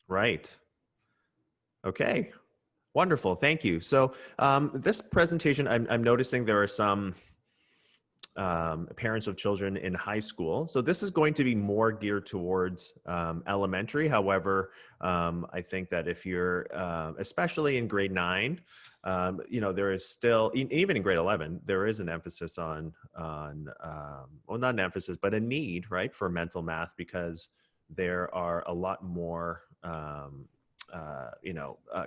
Right. Okay. Wonderful. Thank you. So this presentation, I'm noticing there are some parents of children in high school. So this is going to be more geared towards elementary. However, I think that if you're, especially in grade 9, there is still, even in grade 11, there is an emphasis on well, not an emphasis, but a need, right, for mental math because there are a lot more,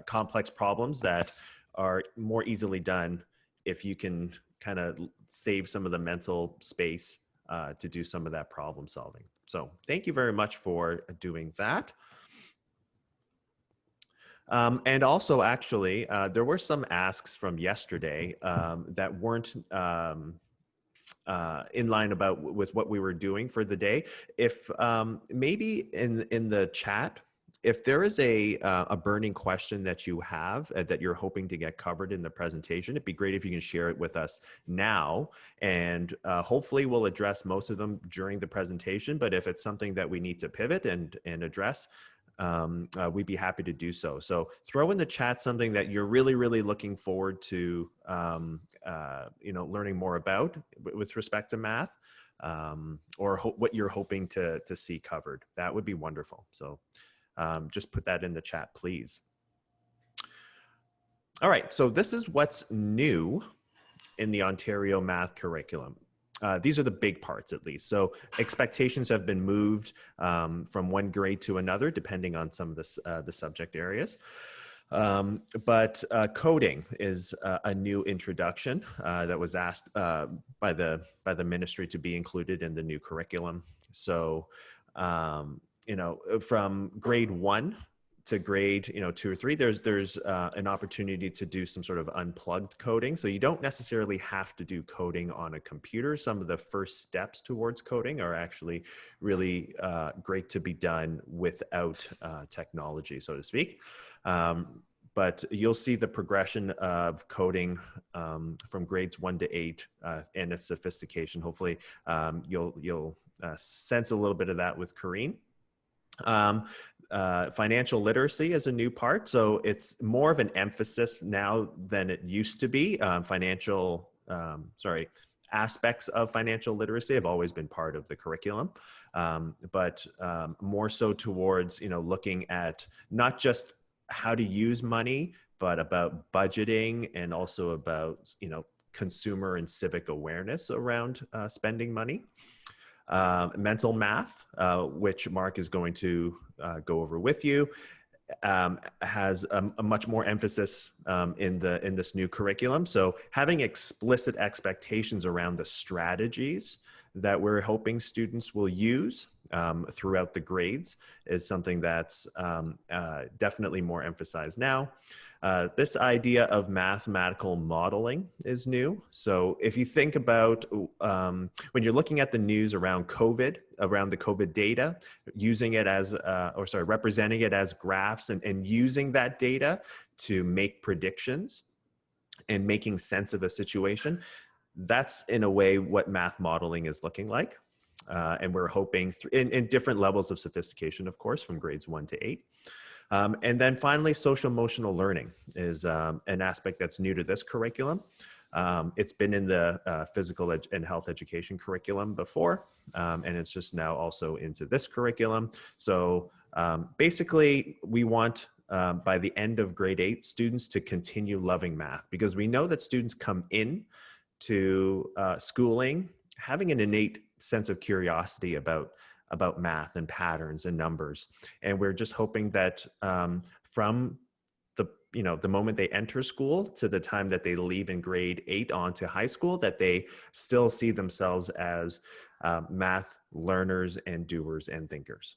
complex problems that are more easily done if you can kind of save some of the mental space to do some of that problem solving. So thank you very much for doing that. And also, actually, there were some asks from yesterday that weren't in line with what we were doing for the day. If maybe in the chat, if there is a burning question that you have that you're hoping to get covered in the presentation, it'd be great if you can share it with us now. And hopefully we'll address most of them during the presentation. But if it's something that we need to pivot and address, we'd be happy to do so. So throw in the chat something that you're really, really looking forward to, learning more about with respect to math, or what you're hoping to see covered. That would be wonderful. So just put that in the chat, please. All right, so this is what's new in the Ontario math curriculum. These are the big parts, at least. So expectations have been moved from one grade to another, depending on some of the subject areas. But coding is a new introduction that was asked by the ministry to be included in the new curriculum. So, from grade 1 to grade 2 or 3, there's an opportunity to do some sort of unplugged coding. So you don't necessarily have to do coding on a computer. Some of the first steps towards coding are actually really great to be done without technology, so to speak. But you'll see the progression of coding from grades 1 to 8 and its sophistication. Hopefully you'll sense a little bit of that with Kareen. Financial literacy is a new part. So it's more of an emphasis now than it used to be. Aspects of financial literacy have always been part of the curriculum, but more so towards, looking at not just how to use money, but about budgeting and also about, consumer and civic awareness around spending money. Mental math, which Mark is going to go over with you, has a much more emphasis in this new curriculum. So having explicit expectations around the strategies that we're hoping students will use throughout the grades is something that's definitely more emphasized now. This idea of mathematical modeling is new. So if you think about when you're looking at the news around COVID, around the COVID data, using it as, representing it as graphs and using that data to make predictions and making sense of a situation, that's in a way what math modeling is looking like. And we're hoping in different levels of sophistication, of course, from grades 1 to 8. And then finally, social emotional learning is an aspect that's new to this curriculum. It's been in the physical and health education curriculum before, and it's just now also into this curriculum. So basically, we want by the end of grade 8, students to continue loving math, because we know that students come in to schooling having an innate sense of curiosity about math and patterns and numbers. And we're just hoping that from the moment they enter school to the time that they leave in grade 8 on to high school, that they still see themselves as math learners and doers and thinkers.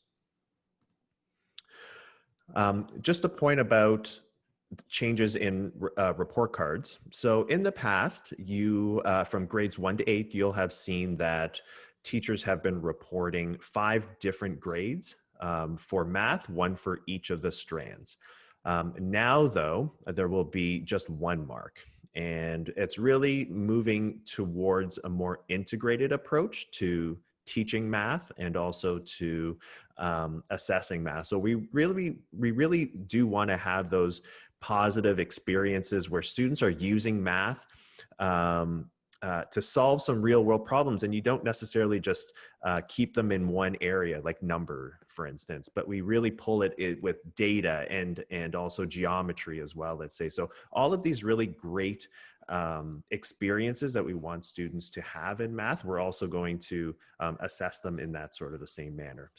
Just a point about changes in report cards. So in the past, from grades 1 to 8, you'll have seen that teachers have been reporting 5 different grades for math, 1 for each of the strands. Now, though, there will be just 1 mark. And it's really moving towards a more integrated approach to teaching math and also to assessing math. So we really do want to have those positive experiences where students are using math to solve some real world problems. And you don't necessarily just keep them in one area, like number, for instance, but we really pull it with data and also geometry as well, let's say. So all of these really great experiences that we want students to have in math, we're also going to assess them in that sort of the same manner.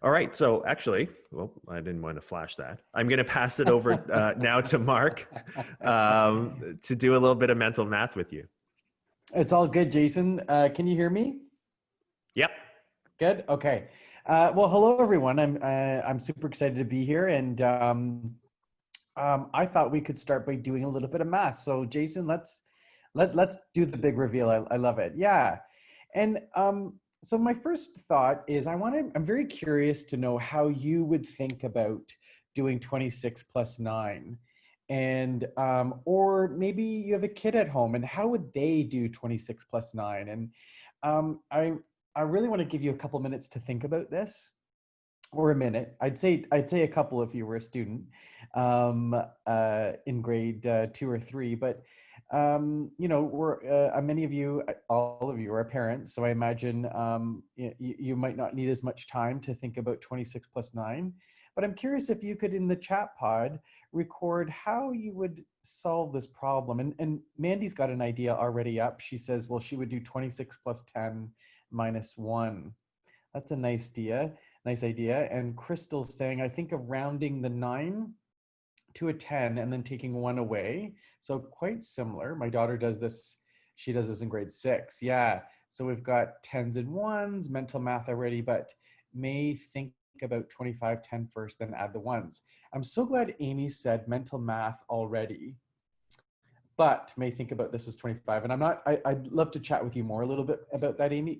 All right, so actually, well, I didn't want to flash that. I'm going to pass it over now to Mark to do a little bit of mental math with you. It's all good, Jason. Can you hear me? Yep. Good. Okay. Well, hello everyone. I'm super excited to be here, and I thought we could start by doing a little bit of math. So, Jason, let's do the big reveal. I love it. Yeah, and so my first thought is I'm very curious to know how you would think about doing 26 plus 9. And or maybe you have a kid at home, and how would they do 26 plus 9? And I really want to give you a couple minutes to think about this, or a minute. I'd say a couple if you were a student in grade 2 or 3. But you know, we're many of you, all of you are parents, so I imagine you might not need as much time to think about 26 plus 9. But I'm curious if you could, in the chat pod, record how you would solve this problem. And Mandy's got an idea already up. She says, well, she would do 26 plus 10 minus 1. That's a nice idea. And Crystal's saying, I think of rounding the 9 to a 10 and then taking 1 away. So quite similar. My daughter does this. She does this in grade 6. Yeah. So we've got 10s and 1s, mental math already, but may think about 25, 10 first, then add the 1s. I'm so glad Amy said mental math already, but may think about this as 25. And I'd love to chat with you more a little bit about that, Amy,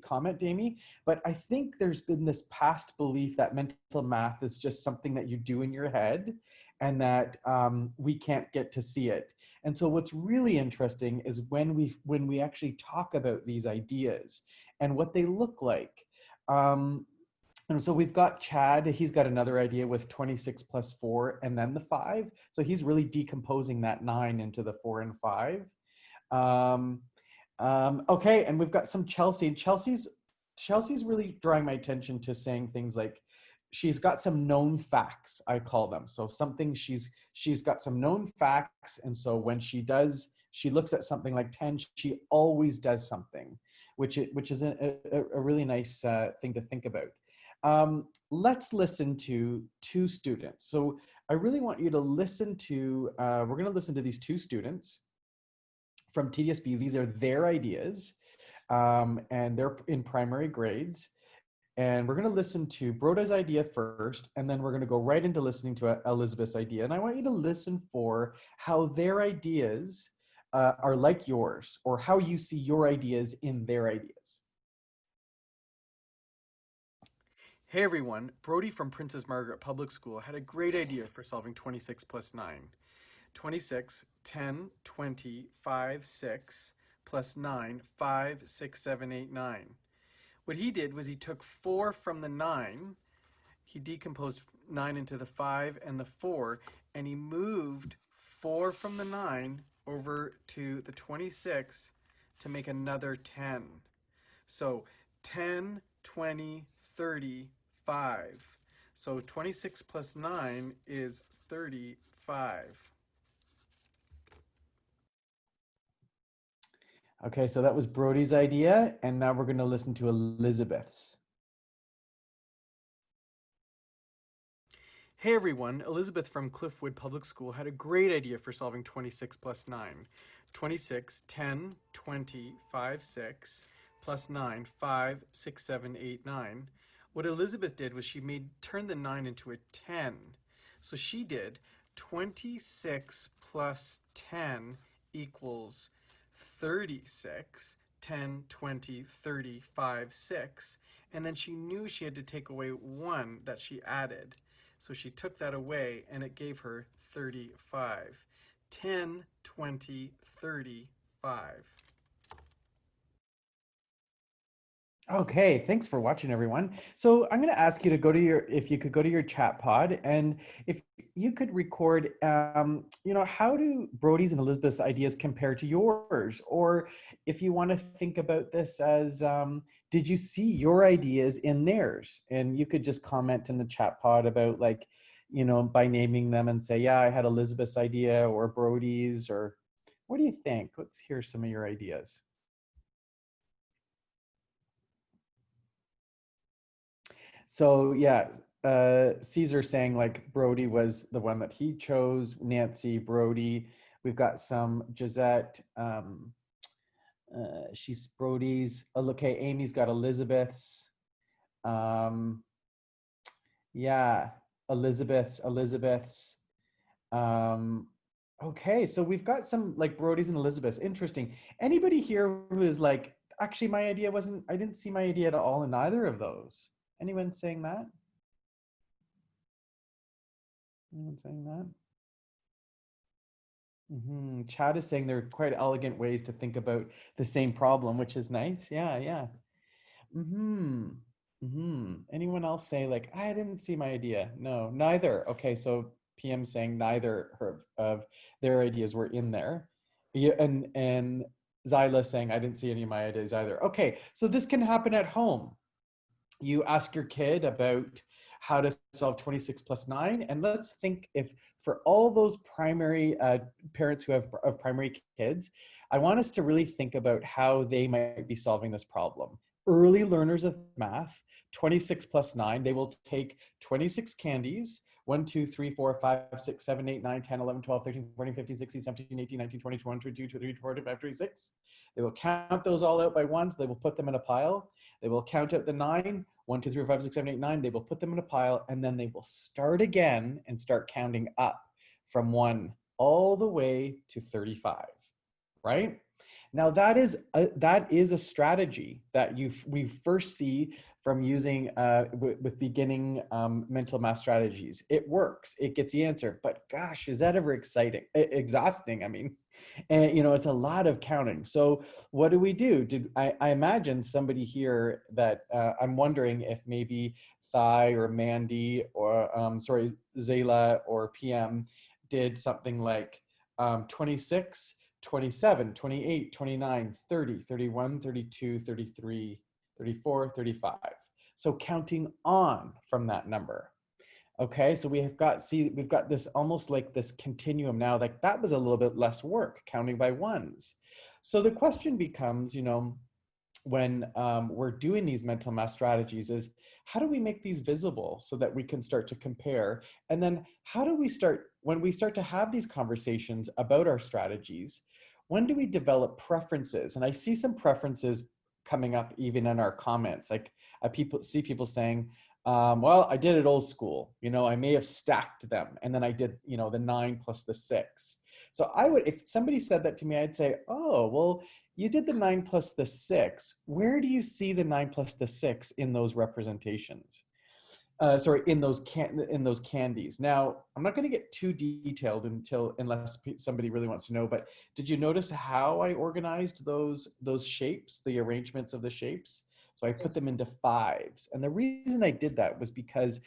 but I think there's been this past belief that mental math is just something that you do in your head and that we can't get to see it. And so what's really interesting is when we actually talk about these ideas and what they look like. And so we've got Chad, he's got another idea with 26 plus 4 and then the 5. So he's really decomposing that 9 into the 4 and 5. Okay, and we've got some Chelsea. And Chelsea's really drawing my attention to saying things like, she's got some known facts, I call them. So something she's got some known facts. And so when she looks at something like 10, she always does something, which is a really nice thing to think about. Let's listen to 2 students. So I really want you to listen to, we're going to listen to these 2 students from TDSB. These are their ideas, and they're in primary grades. And we're going to listen to Broda's idea first, and then we're going to go right into listening to Elizabeth's idea. And I want you to listen for how their ideas are like yours, or how you see your ideas in their ideas. Hey everyone, Brody from Princess Margaret Public School had a great idea for solving 26 plus 9. 26, 10, 20, 5, 6, plus 9, 5, 6, 7, 8, 9. What he did was he took 4 from the 9, he decomposed 9 into the 5 and the 4, and he moved 4 from the 9 over to the 26 to make another 10. So 10, 20, 30, 5. So 26 plus 9 is 35. Okay, so that was Brody's idea, and now we're going to listen to Elizabeth's. Hey everyone, Elizabeth from Cliffwood Public School had a great idea for solving 26 plus 9. 26, 10, 20, 5, 6, plus 9, 5, 6, 7, 8, 9. What Elizabeth did was she turned the 9 into a 10. So she did 26 plus 10 equals 36, 10, 20, 30, 5, 6. And then she knew she had to take away 1 that she added. So she took that away and it gave her 35. 10, 20, 35. Okay, thanks for watching, everyone. So I'm going to ask you to go to your, if you could go to your chat pod, and if you could record, how do Brody's and Elizabeth's ideas compare to yours? Or if you want to think about this as, did you see your ideas in theirs? And you could just comment in the chat pod about, like, by naming them and say, yeah, I had Elizabeth's idea or Brody's, or what do you think? Let's hear some of your ideas. So yeah, Caesar saying like Brody was the one that he chose. Nancy, Brody. We've got some Gisette. She's Brody's. Oh, okay, Amy's got Elizabeth's. Um, yeah, Elizabeth's. Um, okay, so we've got some like Brody's and Elizabeth's. Interesting. Anybody here who is like, actually, my idea wasn't. I didn't see my idea at all in either of those. Anyone saying that? Anyone saying that? Chad is saying they're quite elegant ways to think about the same problem, which is nice. Yeah, yeah. Hmm. Anyone else say like, I didn't see my idea? No, neither. Okay, so PM saying neither of their ideas were in there. Yeah, and Zyla saying I didn't see any of my ideas either. Okay, so this can happen at home. You ask your kid about how to solve 26 plus 9, and let's think if for all those primary parents who have of primary kids, I want us to really think about how they might be solving this problem. Early learners of math, 26 plus 9, they will take 26 candies, 1, 2, 3, 4, 5, 6, 7, 8, 9, 10, 11, 12, 13, 14, 15, 16, 17, 18, 19, 20, 21, 22, 23, 24, 25, 26. They will count those all out by ones. They will put them in a pile. They will count out the 9, 1, 2, 3, 4, 5, 6, 7, 8, 9. They will put them in a pile, and then they will start again and start counting up from 1 all the way to 35, right? Now that is a strategy that we first see from using with beginning mental math strategies. It works. It gets the answer. But gosh, is that ever exciting? Exhausting? I mean, and it's a lot of counting. So what do we do? I imagine somebody here that I'm wondering if maybe Thai or Mandy or Zayla or PM did something like 26, 27, 28, 29, 30, 31, 32, 33, 34, 35. So counting on from that number. Okay, so we've got this almost like this continuum now, like that was a little bit less work counting by ones. So the question becomes, when we're doing these mental math strategies is how do we make these visible so that we can start to compare? And then how do we start, when we start to have these conversations about our strategies, when do we develop preferences? And I see some preferences coming up even in our comments. Like I see people saying, well, I did it old school. I may have stacked them and then I did, the 9 plus the 6. So I would, if somebody said that to me, I'd say, oh, well, you did the 9 plus the 6. Where do you see the 9 plus the 6 in those representations? Sorry, in those candies. Now, I'm not going to get too detailed unless somebody really wants to know. But did you notice how I organized those shapes, the arrangements of the shapes? So I put them into 5s. And the reason I did that was because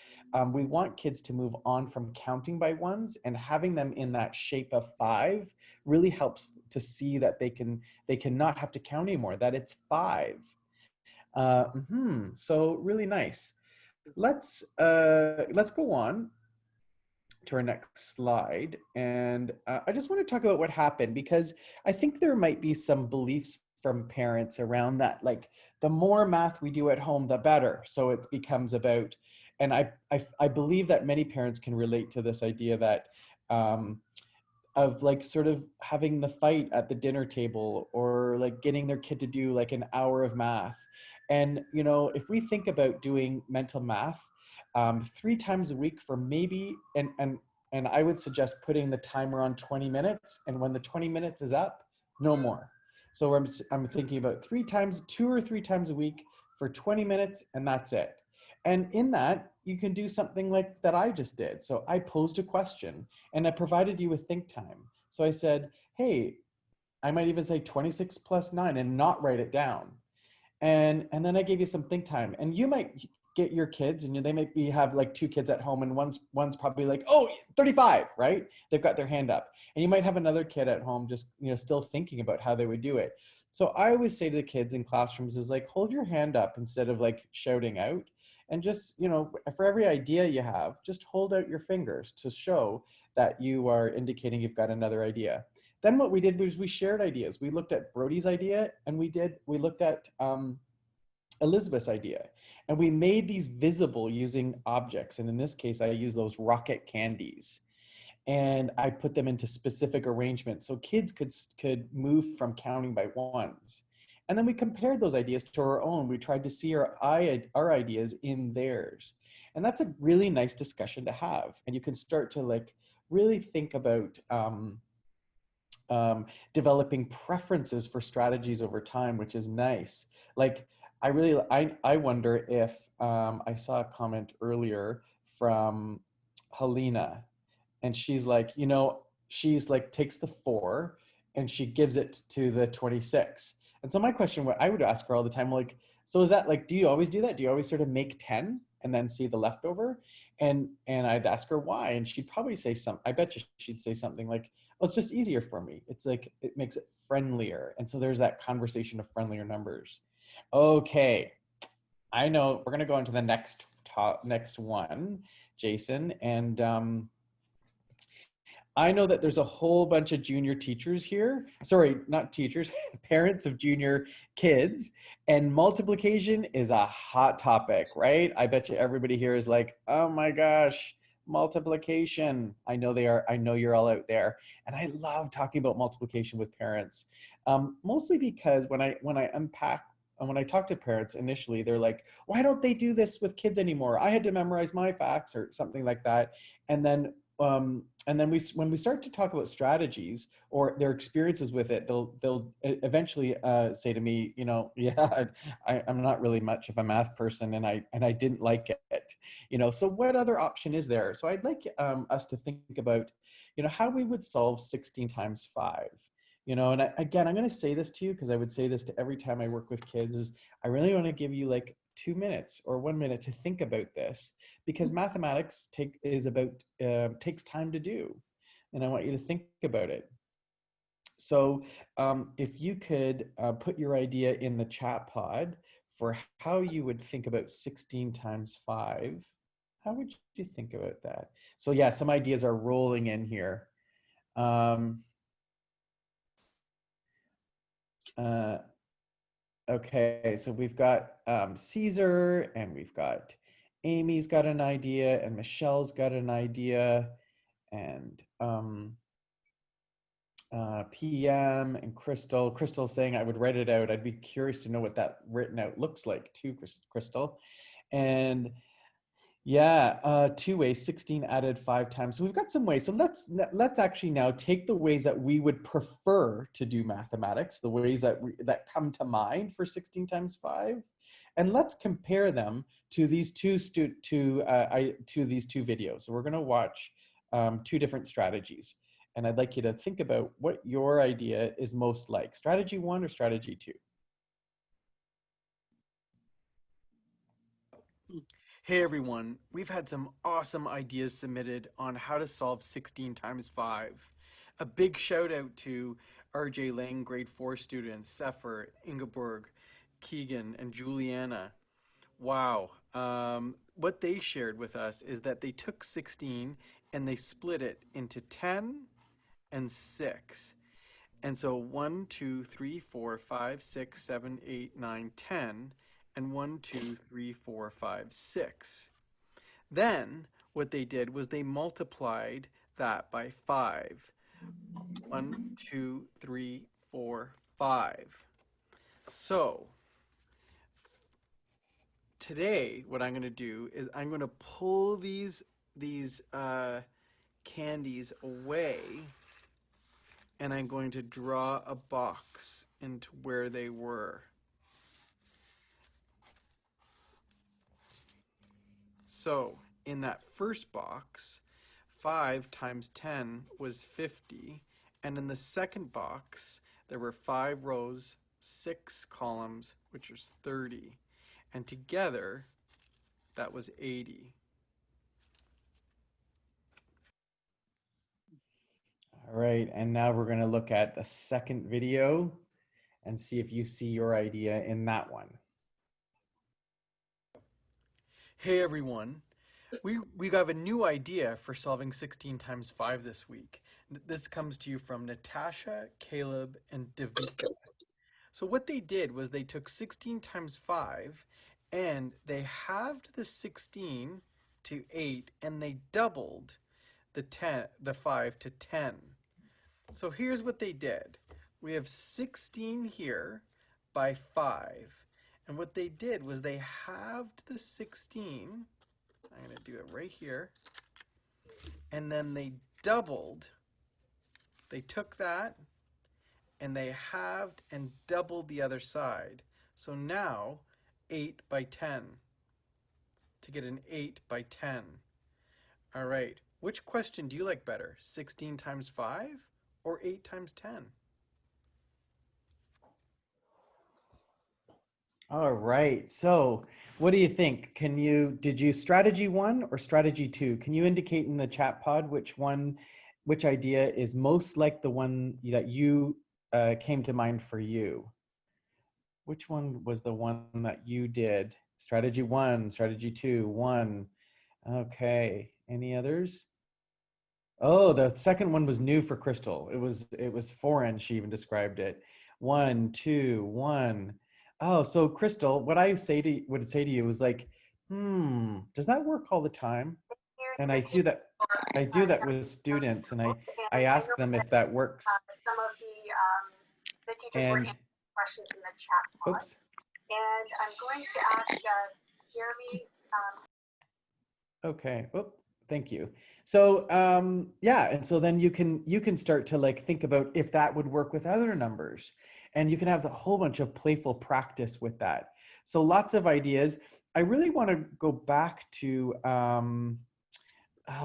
we want kids to move on from counting by ones, and having them in that shape of 5 really helps to see that they can not have to count anymore, that it's 5. So really nice. Let's go on to our next slide. And I just want to talk about what happened, because I think there might be some beliefs from parents around that, like the more math we do at home, the better. So it becomes about, and I believe that many parents can relate to this idea that of like sort of having the fight at the dinner table, or like getting their kid to do like an hour of math. And if we think about doing mental math 3 times a week for maybe, and I would suggest putting the timer on 20 minutes, and when the 20 minutes is up, no more. So I'm thinking about 2 or 3 times a week for 20 minutes, and that's it. And in that, you can do something like that I just did. So I posed a question and I provided you with think time. So I said, hey, I might even say 26 plus 9 and not write it down. And then I gave you some think time, and you might get your kids, and they might be have like two kids at home, and one's probably like, oh, 35, right? They've got their hand up, and you might have another kid at home just still thinking about how they would do it. So I always say to the kids in classrooms is like, hold your hand up instead of like shouting out, and just for every idea you have, just hold out your fingers to show that you are indicating you've got another idea. Then what we did was we shared ideas. We looked at Brody's idea, and we looked at Elizabeth's idea, and we made these visible using objects. And in this case, I use those rocket candies, and I put them into specific arrangements so kids could move from counting by ones. And then we compared those ideas to our own. We tried to see our ideas in theirs. And that's a really nice discussion to have. And you can start to like really think about developing preferences for strategies over time, which is nice. Like I wonder if I saw a comment earlier from Helena, and she's like, she's like takes the 4 and she gives it to the 26. And so my question, what I would ask her all the time, like, so is that like, do you always do that? Do you always sort of make 10 and then see the leftover? And I'd ask her why, and she'd probably say I bet you she'd say something like, well, it's just easier for me. It's like, it makes it friendlier. And so there's that conversation of friendlier numbers. Okay, I know we're gonna go into the next one, Jason, and I know that there's a whole bunch of junior teachers here. Sorry, not teachers, parents of junior kids. And multiplication is a hot topic, right? I bet you everybody here is like, oh my gosh, multiplication. I know they are. I know you're all out there. And I love talking about multiplication with parents, mostly because when I unpack and when I talk to parents initially, they're like, why don't they do this with kids anymore? I had to memorize my facts or something like that. And then when we start to talk about strategies or their experiences with it, they'll eventually say to me, yeah, I'm not really much of a math person, and I didn't like it, So what other option is there? So I'd like us to think about, how we would solve 16 times 5. And again, I'm going to say this to you because I would say this to every time I work with kids is I really want to give you like 2 minutes or 1 minute to think about this, because mathematics takes time to do, and I want you to think about it. So if you could put your idea in the chat pod for how you would think about 16 times 5, how would you think about that? So yeah, some ideas are rolling in here. Okay, so we've got Caesar, and we've got Amy's got an idea, and Michelle's got an idea, and PM and Crystal saying I would write it out. I'd be curious to know what that written out looks like too, Crystal. And yeah, 2 ways, 16 added 5 times. So we've got some ways. So let's actually now take the ways that we would prefer to do mathematics, the ways that come to mind for 16 times 5, and let's compare them to these two videos. So we're going to watch 2 different strategies, and I'd like you to think about what your idea is most like, strategy 1 or strategy 2. Hey everyone, we've had some awesome ideas submitted on how to solve 16 times 5. A big shout out to RJ Lang grade 4 students, Sefer, Ingeborg, Keegan, and Juliana. Wow. What they shared with us is that they took 16 and they split it into 10 and 6. And so 1, 2, 3, 4, 5, 6, 7, 8, 9, 10, and 1, 2, 3, 4, 5, 6. Then what they did was they multiplied that by 5. 1, 2, 3, 4, 5. So today what I'm going to do is I'm going to pull these candies away, and I'm going to draw a box into where they were. So in that first box, 5 times 10 was 50. And in the second box, there were 5 rows 6 columns, which is 30. And together, that was 80. All right, and now we're going to look at the second video and see if you see your idea in that one. Hey everyone, we have a new idea for solving 16 times 5 this week. This comes to you from Natasha, Caleb, and Davika. So what they did was they took 16 times 5 and they halved the 16 to 8 and they doubled the 5 to 10. So here's what they did. We have 16 here by 5. And what they did was they halved the 16. I'm going to do it right here. And then they doubled. They took that and they halved and doubled the other side. So now 8 by 10 to get an 8 by 10. All right, which question do you like better? 16 times 5 or 8 times 10? All right, so what do you think? Did you strategy 1 or strategy 2? Can you indicate in the chat pod which idea is most like the one that you came to mind for you? Which one was the one that you did? Strategy 1, strategy 2, 1. Okay, any others? Oh, the second one was new for Crystal. It was foreign. She even described it. 1, 2, 1. Oh, so Crystal, what I would say to you is like, does that work all the time? And I do that. I do that with students, and I ask them if that works. Some of the teachers were answering questions in the chat pod. Oops. And I'm going to ask Jeremy. Okay. Oh, thank you. So yeah, and so then you can start to like think about if that would work with other numbers, and you can have a whole bunch of playful practice with that. So lots of ideas. I really want to go back to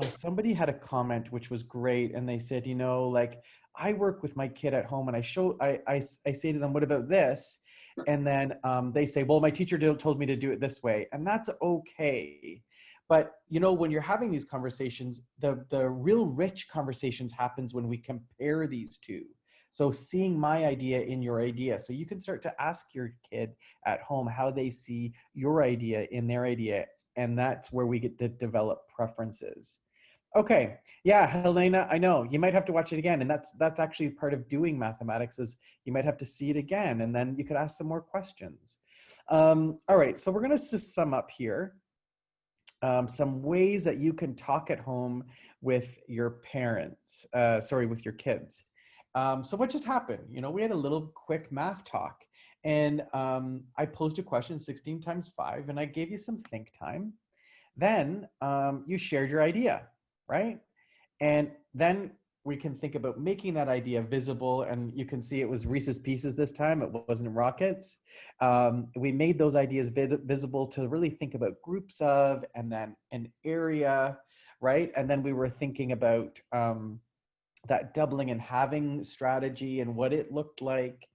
somebody had a comment which was great, and they said, like I work with my kid at home, and I say to them, what about this? And then they say, well, my teacher told me to do it this way, and that's okay. But when you're having these conversations, the real rich conversations happens when we compare these two. So seeing my idea in your idea, so you can start to ask your kid at home how they see your idea in their idea, and that's where we get to develop preferences. Okay, yeah, Helena, I know you might have to watch it again, and that's actually part of doing mathematics is you might have to see it again, and then you could ask some more questions. All right, so we're gonna just sum up here. Some ways that you can talk at home with your parents, with your kids. So what just happened? We had a little quick math talk, and I posed a question, 16 times 5, and I gave you some think time. Then you shared your idea, right? And then we can think about making that idea visible, and you can see it was Reese's Pieces this time. It wasn't Rockets. We made those ideas visible to really think about groups of, and then an area, right? And then we were thinking about that doubling and halving strategy and what it looked like.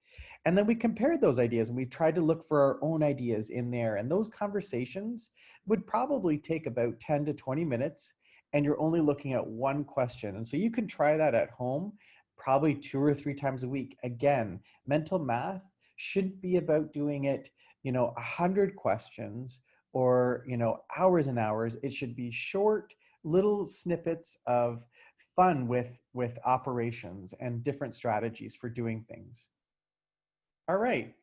And then we compared those ideas, and we tried to look for our own ideas in there. And those conversations would probably take about 10 to 20 minutes, and you're only looking at one question. And so you can try that at home probably 2 or 3 times a week. Again, mental math shouldn't be about doing it, 100 questions or, hours and hours. It should be short little snippets of fun with operations and different strategies for doing things. All right.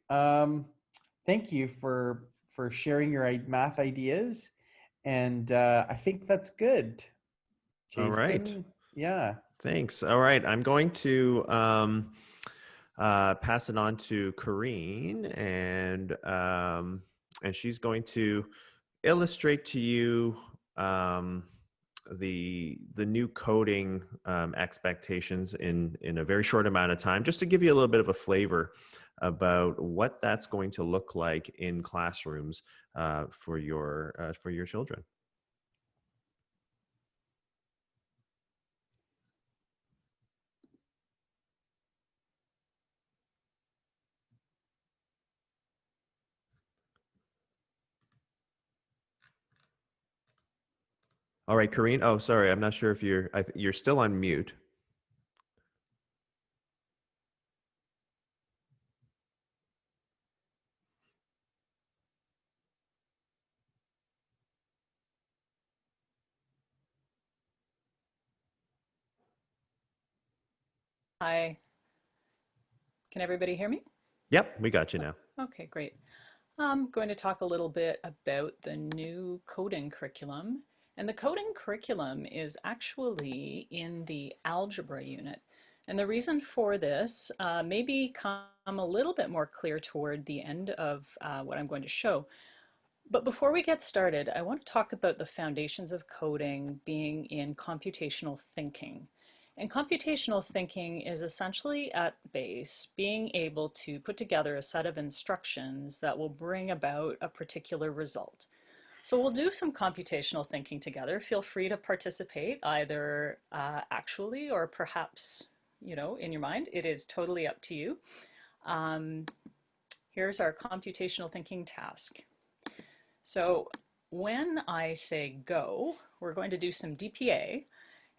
Thank you for sharing your math ideas. And I think that's good. Jason, All right. Yeah. Thanks. All right. I'm going to pass it on to Corrine, and she's going to illustrate to you the new coding expectations in a very short amount of time, just to give you a little bit of a flavor about what that's going to look like in classrooms for your children. All right, Karine. Oh, sorry. I'm not sure if you're still on mute. Hi. Can everybody hear me? Yep, we got you now. Okay, great. I'm going to talk a little bit about the new coding curriculum. And the coding curriculum is actually in the algebra unit. And the reason for this may become a little bit more clear toward the end of what I'm going to show. But before we get started, I want to talk about the foundations of coding being in computational thinking. And computational thinking is essentially at base being able to put together a set of instructions that will bring about a particular result. So we'll do some computational thinking together. Feel free to participate either actually or perhaps, in your mind. It is totally up to you. Here's our computational thinking task. So when I say go, we're going to do some DPA,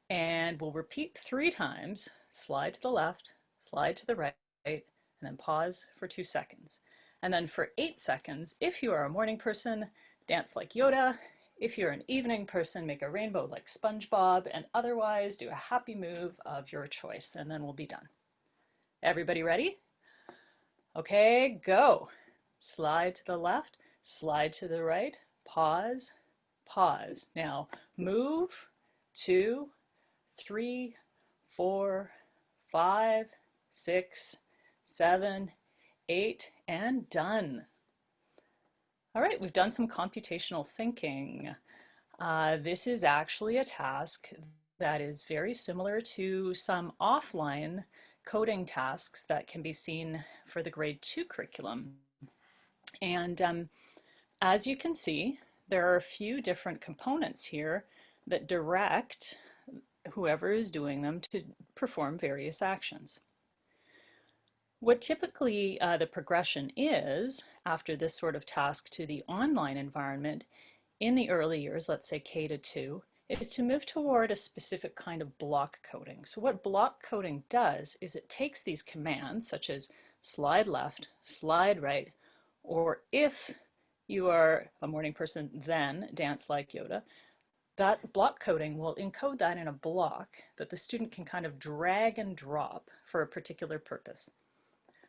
and we'll repeat 3 times, slide to the left, slide to the right, and then pause for 2 seconds. And then for 8 seconds, if you are a morning person, dance like Yoda. If you're an evening person, make a rainbow like SpongeBob, and otherwise do a happy move of your choice, and then we'll be done. Everybody ready? Okay, go. Slide to the left, slide to the right, pause, pause. Now move, 2, 3, 4, 5, 6, 7, 8, and done. All right, we've done some computational thinking. This is actually a task that is very similar to some offline coding tasks that can be seen for the grade 2 curriculum. And as you can see, there are a few different components here that direct whoever is doing them to perform various actions. What typically the progression is after this sort of task to the online environment in the early years, let's say K to 2, is to move toward a specific kind of block coding. So what block coding does is it takes these commands such as slide left, slide right, or if you are a morning person, then dance like Yoda. That block coding will encode that in a block that the student can kind of drag and drop for a particular purpose.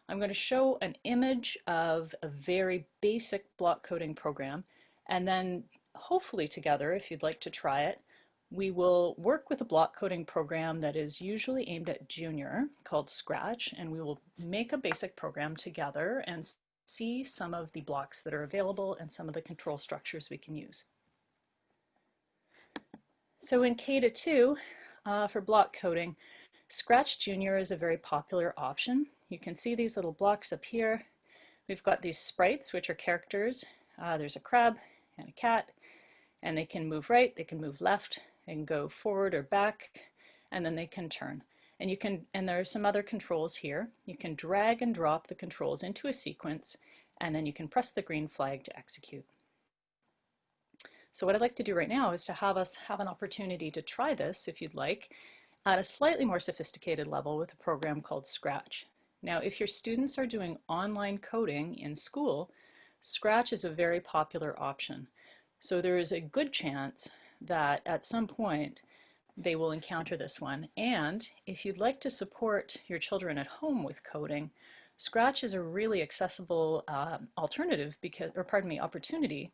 I'm going to show an image of a very basic block coding program, and then hopefully together, if you'd like to try it, we will work with a block coding program that is usually aimed at junior called Scratch, and we will make a basic program together and see some of the blocks that are available and some of the control structures we can use. So in K to 2, for block coding, Scratch Junior is a very popular option. You can see these little blocks up here. We've got these sprites, which are characters. There's a crab and a cat, and they can move right, they can move left, and go forward or back, and then they can turn. And there are some other controls here. You can drag and drop the controls into a sequence, and then you can press the green flag to execute. So what I'd like to do right now is to have us have an opportunity to try this, if you'd like, at a slightly more sophisticated level with a program called Scratch. Now, if your students are doing online coding in school, Scratch is a very popular option. So there is a good chance that at some point they will encounter this one. And if you'd like to support your children at home with coding, Scratch is a really accessible opportunity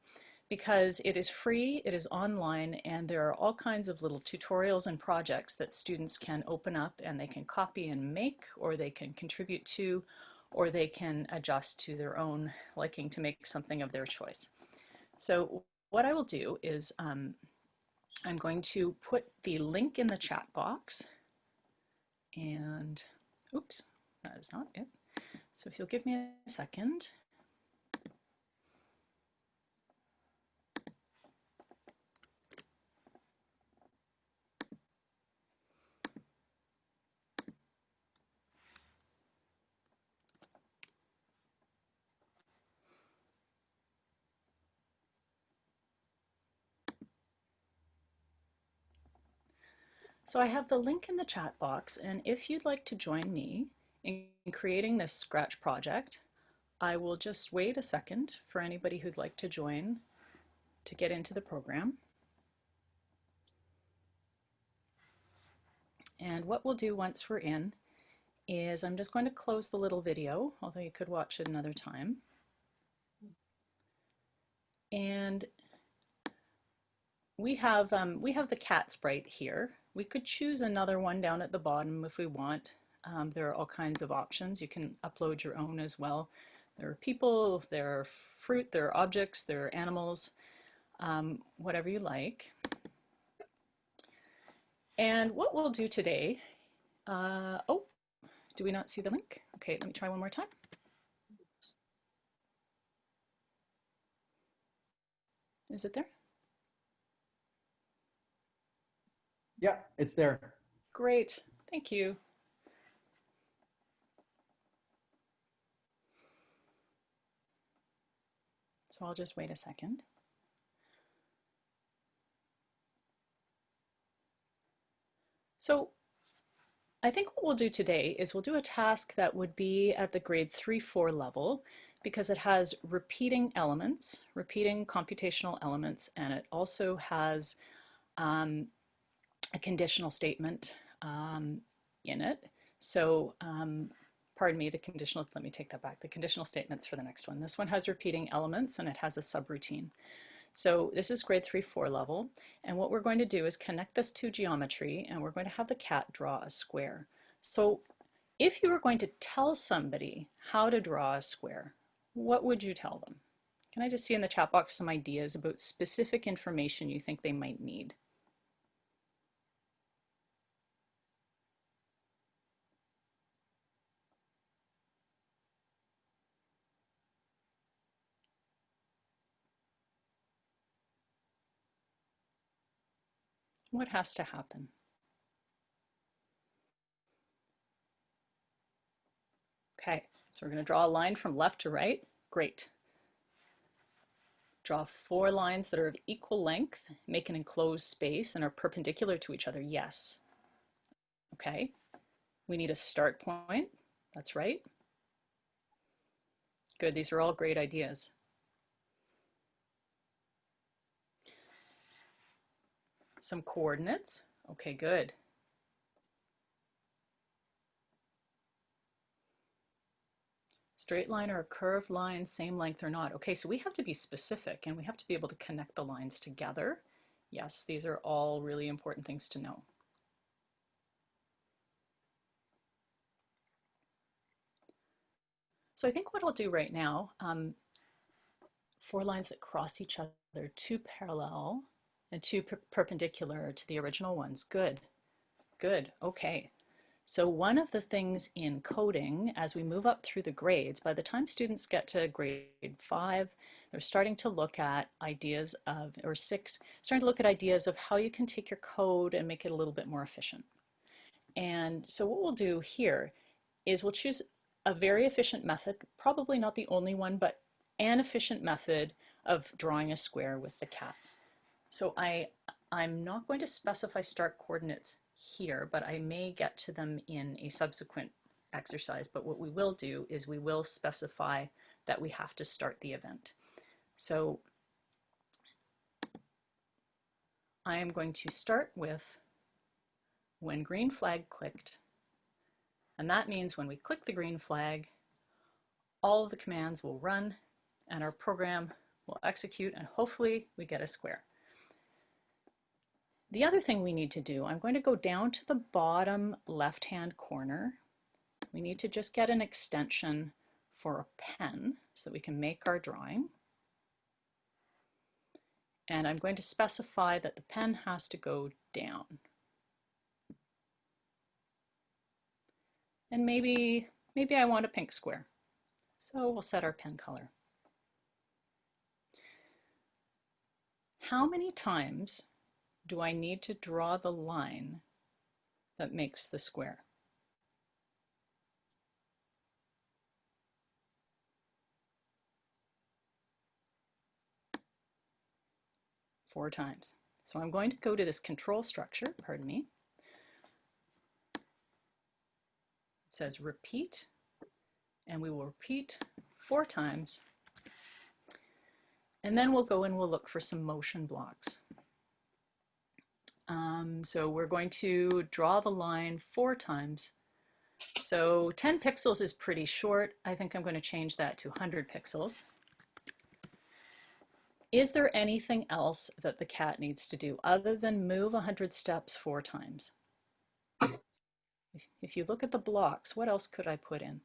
because it is free, it is online, and there are all kinds of little tutorials and projects that students can open up and they can copy and make, or they can contribute to, or they can adjust to their own liking to make something of their choice. So what I will do is I'm going to put the link in the chat box, and oops, that is not it. So if you'll give me a second. So I have the link in the chat box, and if you'd like to join me in creating this Scratch project, I will just wait a second for anybody who'd like to join to get into the program. And what we'll do once we're in is I'm just going to close the little video, although you could watch it another time. And we have the cat sprite here. We could choose another one down at the bottom if we want. There are all kinds of options. You can upload your own as well. There are people, there are fruit, there are objects, there are animals, whatever you like. And what we'll do today, oh, do we not see the link? Okay, let me try one more time. Is it there? Yeah, it's there. Great, thank you. So I'll just wait a second. So I think what we'll do today is we'll do a task that would be at the grade 3-4 level because it has repeating elements, repeating computational elements, and it also has a conditional statement in it. So, pardon me, let me take that back. The conditional statements for the next one. This one has repeating elements and it has a subroutine. So this is grade 3-4 level, and what we're going to do is connect this to geometry, and we're going to have the cat draw a square. So if you were going to tell somebody how to draw a square, what would you tell them? Can I just see in the chat box some ideas about specific information you think they might need? What has to happen? Okay, so we're going to draw a line from left to right. Great. Draw 4 lines that are of equal length, make an enclosed space, and are perpendicular to each other. Yes. Okay. We need a start point. That's right. Good. These are all great ideas. Some coordinates. Okay, good. Straight line or a curved line, same length or not. Okay, so we have to be specific and we have to be able to connect the lines together. Yes, these are all really important things to know. So I think what I'll do right now, 4 lines that cross each other, 2 parallel and 2 perpendicular to the original ones. Good, good, okay. So one of the things in coding, as we move up through the grades, by the time students get to grade 5, they're starting to look at ideas of, or 6, starting to look at ideas of how you can take your code and make it a little bit more efficient. And so what we'll do here is we'll choose a very efficient method, probably not the only one, but an efficient method of drawing a square with the cat. So I'm not going to specify start coordinates here, but I may get to them in a subsequent exercise. But what we will do is we will specify that we have to start the event. So I am going to start with when green flag clicked. And that means when we click the green flag, all of the commands will run and our program will execute, and hopefully we get a square. The other thing we need to do, I'm going to go down to the bottom left-hand corner. We need to just get an extension for a pen so we can make our drawing. And I'm going to specify that the pen has to go down. And maybe I want a pink square. So we'll set our pen color. How many times do I need to draw the line that makes the square? Four times. So I'm going to go to this control structure, pardon me. says repeat, and we will repeat 4 times. And then we'll go and we'll look for some motion blocks. So we're going to draw the line 4 times. So 10 pixels is pretty short. I think I'm going to change that to 100 pixels. Is there anything else that the cat needs to do other than move 100 steps 4 times? If you look at the blocks, what else could I put in?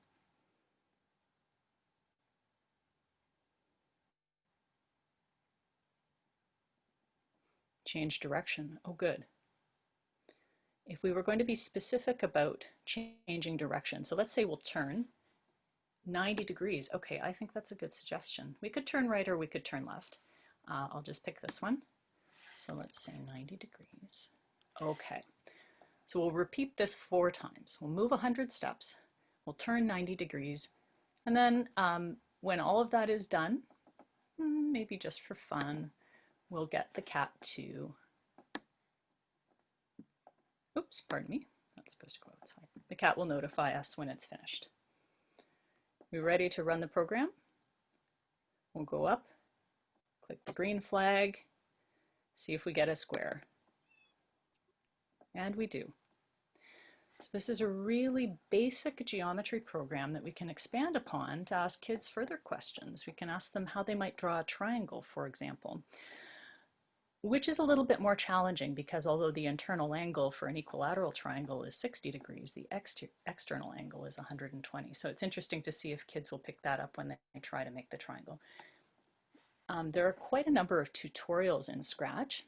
Change direction. Oh, good. If we were going to be specific about changing direction, so let's say we'll turn 90 degrees. Okay, I think that's a good suggestion. We could turn right or we could turn left. I'll just pick this one. So let's say 90 degrees. Okay, so we'll repeat this 4 times. We'll move 100 steps. We'll turn 90 degrees. And then when all of that is done, maybe just for fun, we'll get the cat to, oops, pardon me, that's supposed to go outside. The cat will notify us when it's finished. We're ready to run the program. We'll go up, click the green flag, see if we get a square. And we do. So this is a really basic geometry program that we can expand upon to ask kids further questions. We can ask them how they might draw a triangle, for example, which is a little bit more challenging because although the internal angle for an equilateral triangle is 60 degrees, the external angle is 120. So it's interesting to see if kids will pick that up when they try to make the triangle. There are quite a number of tutorials in Scratch.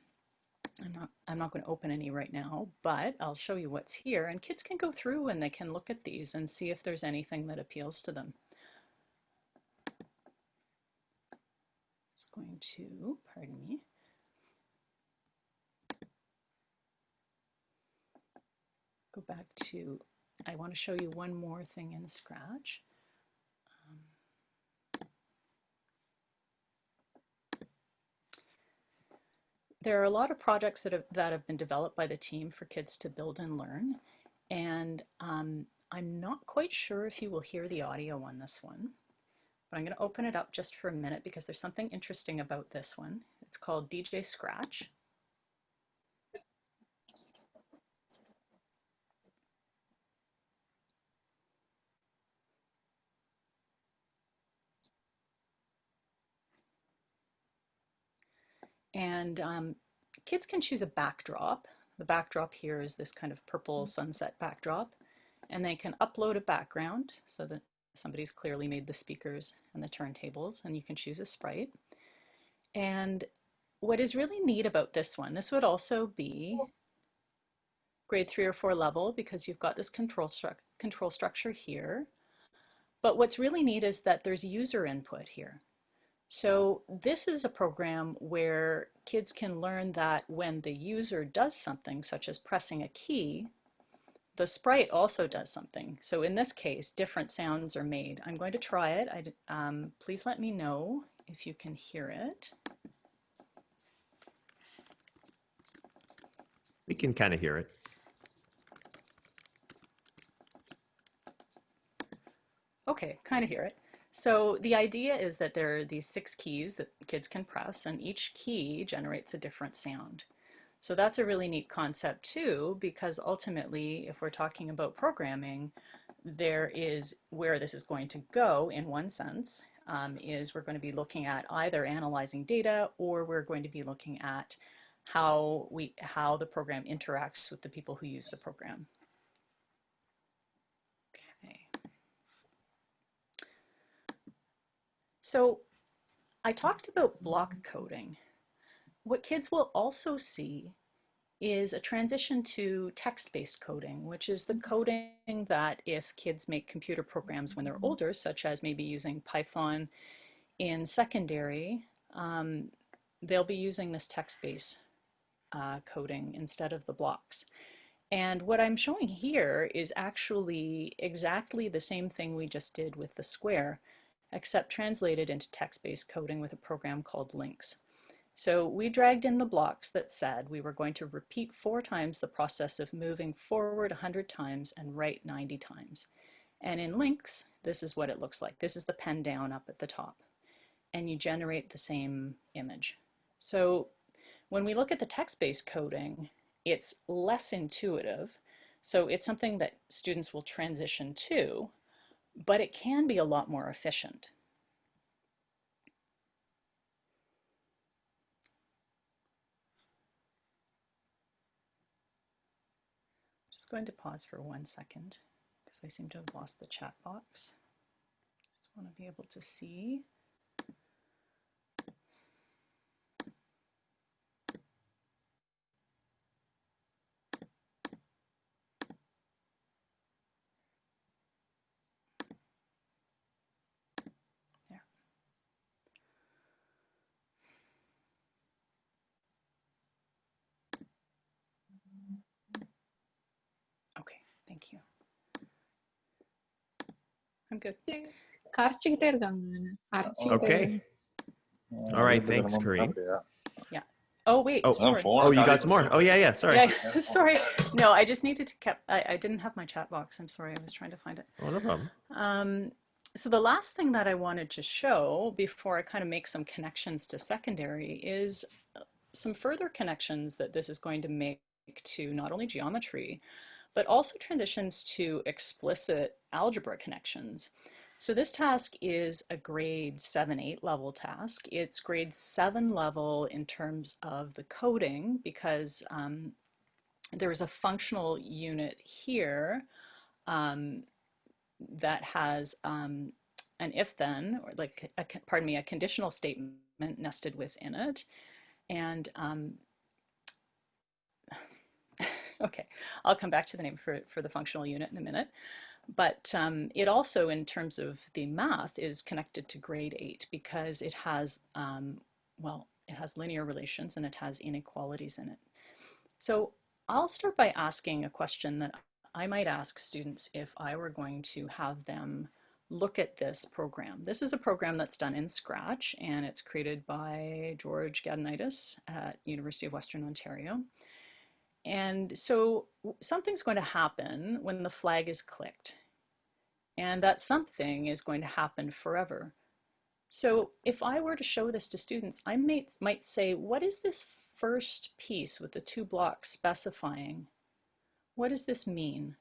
I'm not going to open any right now, but I'll show you what's here, and kids can go through and they can look at these and see if there's anything that appeals to them. Just going to, pardon me, go back to, I want to show you one more thing in Scratch. There are a lot of projects that have been developed by the team for kids to build and learn, and I'm not quite sure if you will hear the audio on this one, but I'm going to open it up just for a minute because there's something interesting about this one. It's called DJ Scratch. And kids can choose a backdrop. The backdrop here is this kind of purple sunset backdrop. And they can upload a background so that somebody's clearly made the speakers and the turntables, and you can choose a sprite. And what is really neat about this one, this would also be grade 3 or 4 level because you've got this control structure here. But what's really neat is that there's user input here. So this is a program where kids can learn that when the user does something, such as pressing a key, the sprite also does something. So in this case, different sounds are made. I'm going to try it. Please let me know if you can hear it. We can kind of hear it. Okay, kind of hear it. So the idea is that there are these 6 keys that kids can press, and each key generates a different sound. So that's a really neat concept too, because ultimately, if we're talking about programming, there is where this is going to go in one sense, is we're going to be looking at either analyzing data, or we're going to be looking at how the program interacts with the people who use the program. So I talked about block coding. What kids will also see is a transition to text-based coding, which is the coding that if kids make computer programs when they're older, such as maybe using Python in secondary, they'll be using this text-based coding instead of the blocks. And what I'm showing here is actually exactly the same thing we just did with the square, except translated into text-based coding with a program called Links. So we dragged in the blocks that said we were going to repeat 4 times the process of moving forward 100 times and right 90 times. And in links, this is what it looks like. This is the pen down up at the top. And you generate the same image. So when we look at the text-based coding, it's less intuitive. So it's something that students will transition to, but it can be a lot more efficient. Just going to pause for 1 second because I seem to have lost the chat box. Just want to be able to see. There. Okay, thank you. I'm good. காய்ச்சிக்கிட்டே இருக்காங்க அரைச்சிக்கிட்டே Okay. All right. Thanks, Karine. Yeah. Oh, wait. Oh, sorry. Oh, you got some more. Oh, yeah, yeah. Sorry. Yeah, sorry. No, I just needed to I didn't have my chat box. I'm sorry. I was trying to find it. Oh, no problem. So the last thing that I wanted to show before I kind of make some connections to secondary is some further connections that this is going to make to not only geometry, but also transitions to explicit algebra connections. So this task is a grade 7-8 level task. It's grade 7 level in terms of the coding because there is a functional unit here that has an if-then, or like, pardon me, a conditional statement nested within it. And okay, I'll come back to the name for the functional unit in a minute. But it also, in terms of the math, is connected to grade 8 because it has, well, it has linear relations and it has inequalities in it. So I'll start by asking a question that I might ask students if I were going to have them look at this program. This is a program that's done in Scratch, and it's created by George Gadonitis at University of Western Ontario. And so something's going to happen when the flag is clicked. And that something is going to happen forever. So if I were to show this to students, I might say, what is this first piece with the 2 blocks specifying? What does this mean?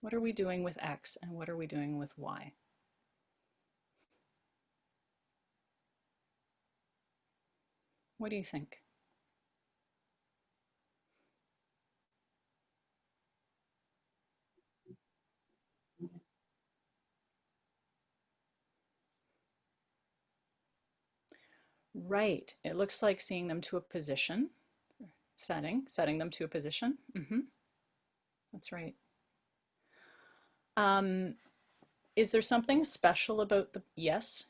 What are we doing with X and what are we doing with Y? What do you think? Right, it looks like seeing them to a position, setting them to a position. That's right. Is there something special about the, yes,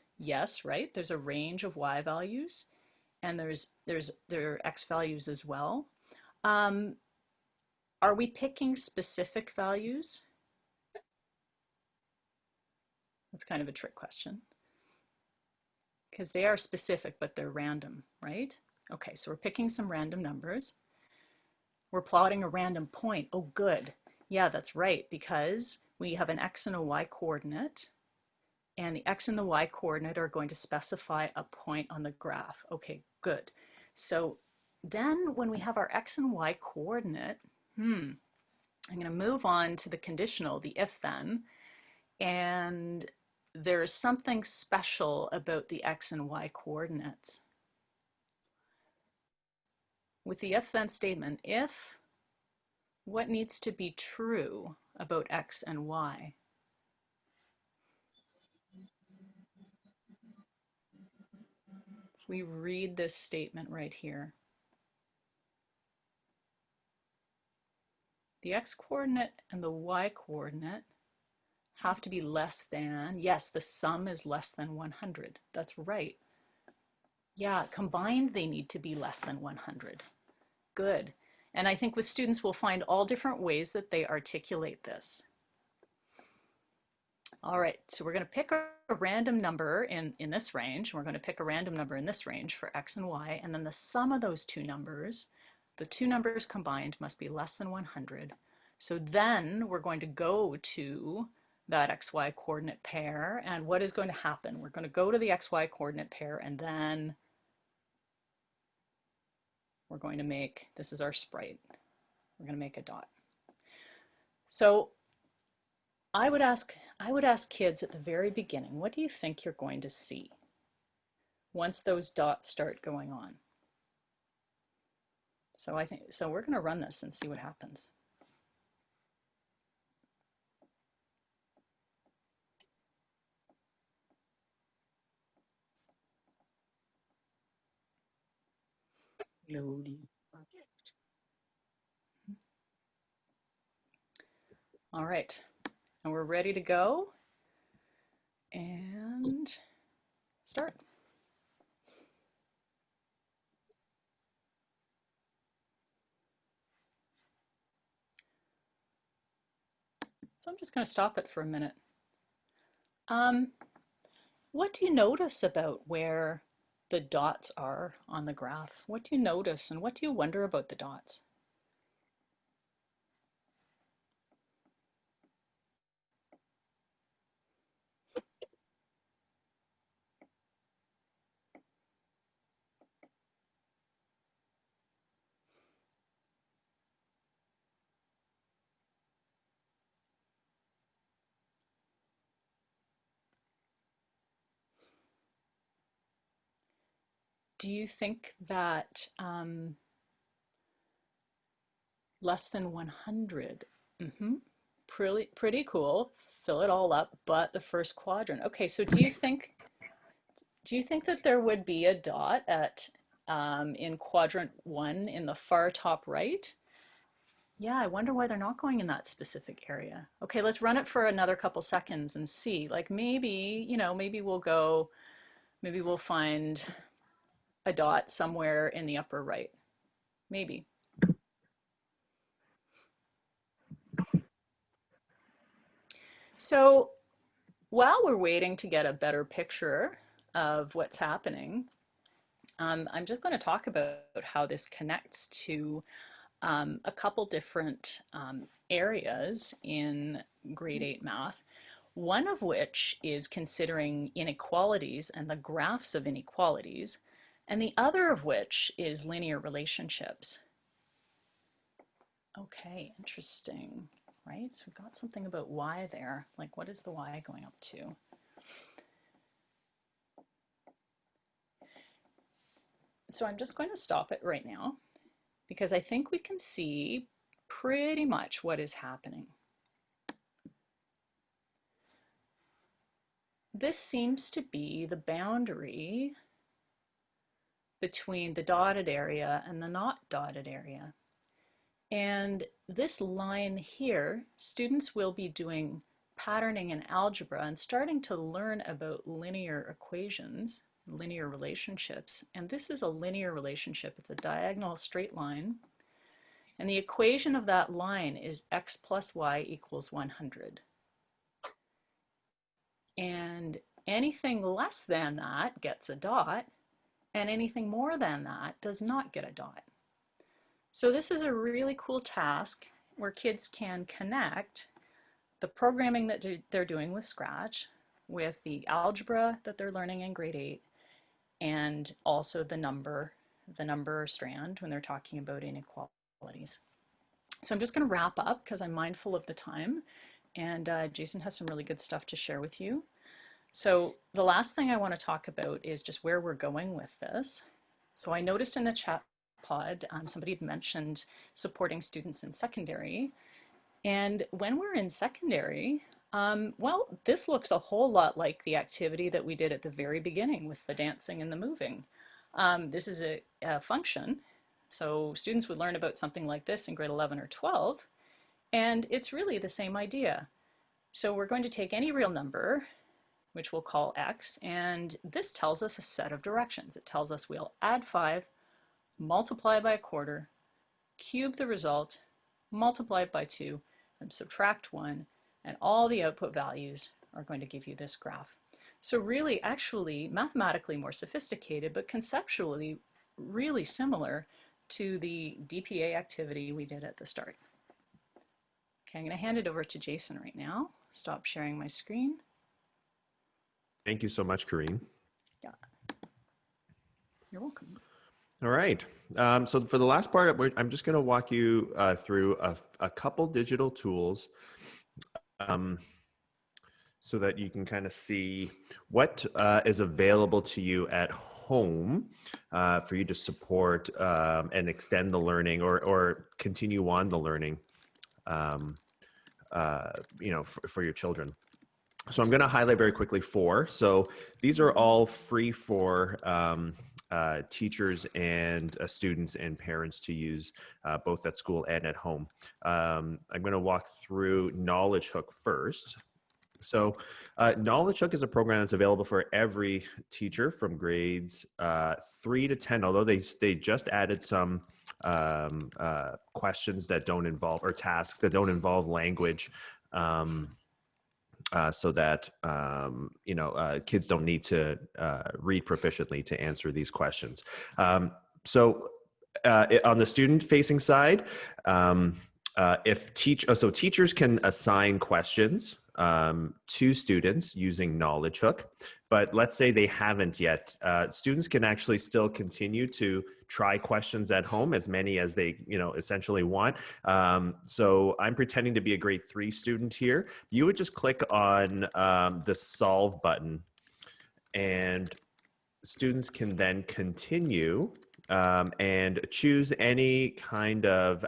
right? There's a range of Y values and there are X values as well. Are we picking specific values? That's kind of a trick question because they are specific, but they're random, right? Okay, so we're picking some random numbers. We're plotting a random point. Oh, good. Yeah, that's right, because we have an X and a Y coordinate, and the X and the Y coordinate are going to specify a point on the graph. Okay, good. So then when we have our X and Y coordinate, I'm going to move on to the conditional, the if-then, and there's something special about the X and Y coordinates. With the if-then statement, if, what needs to be true about X and Y? If we read this statement right here, the X coordinate and the Y coordinate have to be less than, yes, the sum is less than 100. That's right. Yeah, combined they need to be less than 100. Good. And I think with students we'll find all different ways that they articulate this. All right, so we're going to pick a random number in this range. We're going to pick a random number in this range for X and Y, and then the sum of those two numbers, the two numbers combined must be less than 100. So then we're going to go to that XY coordinate pair, and what is going to happen? We're going to go to the XY coordinate pair, and then we're going to make, this is our sprite, we're going to make a dot. So I would ask kids at the very beginning, what do you think you're going to see once those dots start going on? So we're going to run this and see what happens. Loading. All right, and we're ready to go and start. So I'm just going to stop it for a minute. What do you notice about where the dots are on the graph? What do you notice, and what do you wonder about the dots? Do you think that less than 100? Pretty cool. Fill it all up, but the first quadrant. Okay, so do you think that there would be a dot at in quadrant 1 in the far top right? Yeah, I wonder why they're not going in that specific area. Okay, let's run it for another couple seconds and see. Like maybe, maybe we'll find a dot somewhere in the upper right. Maybe. So while we're waiting to get a better picture of what's happening, I'm just going to talk about how this connects to a couple different areas in grade 8 math, one of which is considering inequalities and the graphs of inequalities, and the other of which is linear relationships. Okay, interesting, right? So we've got something about y there, like what is the y going up to? So I'm just going to stop it right now because I think we can see pretty much what is happening. This seems to be the boundary between the dotted area and the not dotted area. And this line here, students will be doing patterning in algebra and starting to learn about linear equations, linear relationships. And this is a linear relationship. It's a diagonal straight line. And the equation of that line is x plus y equals 100. And anything less than that gets a dot, and anything more than that does not get a dot. So this is a really cool task where kids can connect the programming that they're doing with Scratch with the algebra that they're learning in grade 8 and also the number strand when they're talking about inequalities. So I'm just going to wrap up because I'm mindful of the time, and Jason has some really good stuff to share with you. So the last thing I want to talk about is just where we're going with this. So I noticed in the chat pod, somebody had mentioned supporting students in secondary. And when we're in secondary, well, this looks a whole lot like the activity that we did at the very beginning with the dancing and the moving. This is a function. So students would learn about something like this in grade 11 or 12. And it's really the same idea. So we're going to take any real number, which we'll call x, and this tells us a set of directions. It tells us we'll add 5, multiply by a quarter, cube the result, multiply it by 2, and subtract 1, and all the output values are going to give you this graph. So really, actually, mathematically more sophisticated, but conceptually really similar to the DPA activity we did at the start. Okay, I'm going to hand it over to Jason right now. Stop sharing my screen. Thank you so much, Karine. Yeah, you're welcome. All right. So for the last part, I'm just going to walk you through a couple digital tools so that you can kind of see what is available to you at home for you to support and extend the learning or continue on the learning, for your children. So I'm going to highlight very quickly 4. So these are all free for teachers and students and parents to use both at school and at home. I'm going to walk through Knowledge Hook first. So Knowledge Hook is a program that's available for every teacher from grades 3 to 10, although they just added some questions that don't involve, or tasks that don't involve language, so that kids don't need to read proficiently to answer these questions. So on the student-facing side, teachers can assign questions to students using Knowledge Hook, but let's say they haven't yet. Students can actually still continue to try questions at home, as many as they essentially want. So I'm pretending to be a grade 3 student here. You would just click on the solve button, and students can then continue and choose any kind of